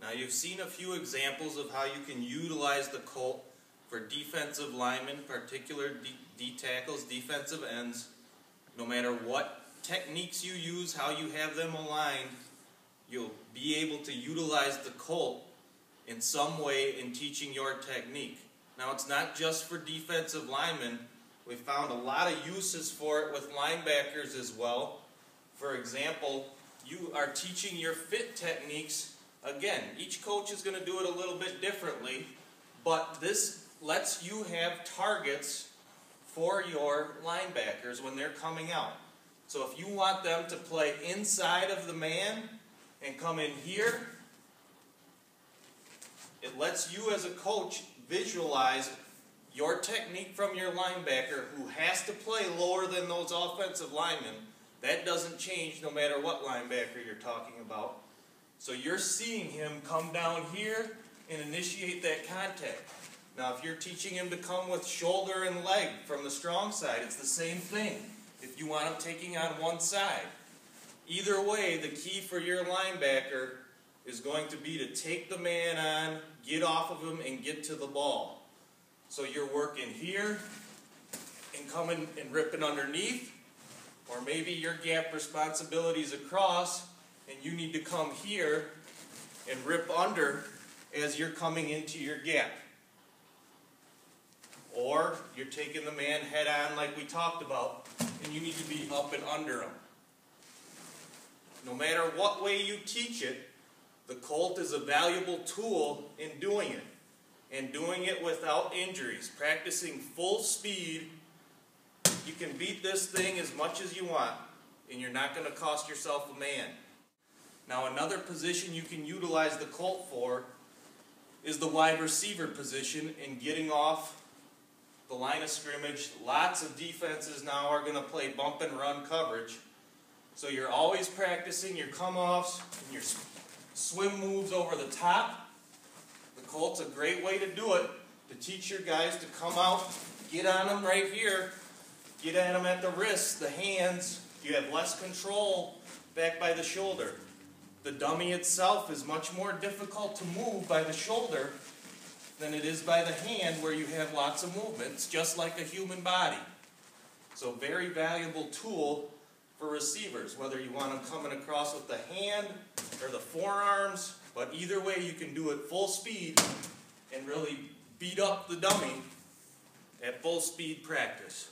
Now you've seen a few examples of how you can utilize the Colt for defensive linemen, particular D tackles, defensive ends. No matter what techniques you use, how you have them aligned, you'll be able to utilize the Colt in some way in teaching your technique. Now it's not just for defensive linemen. We found a lot of uses for it with linebackers as well. For example, you are teaching your fit techniques. Again, each coach is going to do it a little bit differently, but this lets you have targets for your linebackers when they're coming out. So if you want them to play inside of the man and come in here, it lets you as a coach visualize your technique from your linebacker who has to play lower than those offensive linemen. That doesn't change no matter what linebacker you're talking about. So you're seeing him come down here and initiate that contact. Now if you're teaching him to come with shoulder and leg from the strong side, it's the same thing. If you want him taking on one side. Either way, the key for your linebacker is going to be to take the man on, get off of him, and get to the ball. So you're working here and coming and ripping underneath, or maybe your gap responsibility is across and you need to come here and rip under as you're coming into your gap. Or you're taking the man head on like we talked about and you need to be up and under him. No matter what way you teach it, the Colt is a valuable tool in doing it. And doing it without injuries. Practicing full speed. You can beat this thing as much as you want, and you're not going to cost yourself a man. Now another position you can utilize the Colt for is the wide receiver position in getting off the line of scrimmage. Lots of defenses now are going to play bump and run coverage. So you're always practicing your come-offs and your swim moves over the top. The Colt's a great way to do it, to teach your guys to come out, get on them right here, get at them at the wrists, the hands. You have less control back by the shoulder. The dummy itself is much more difficult to move by the shoulder than it is by the hand, where you have lots of movements, just like a human body. So very valuable tool for receivers, whether you want them coming across with the hand or the forearms, but either way you can do it full speed and really beat up the dummy at full speed practice.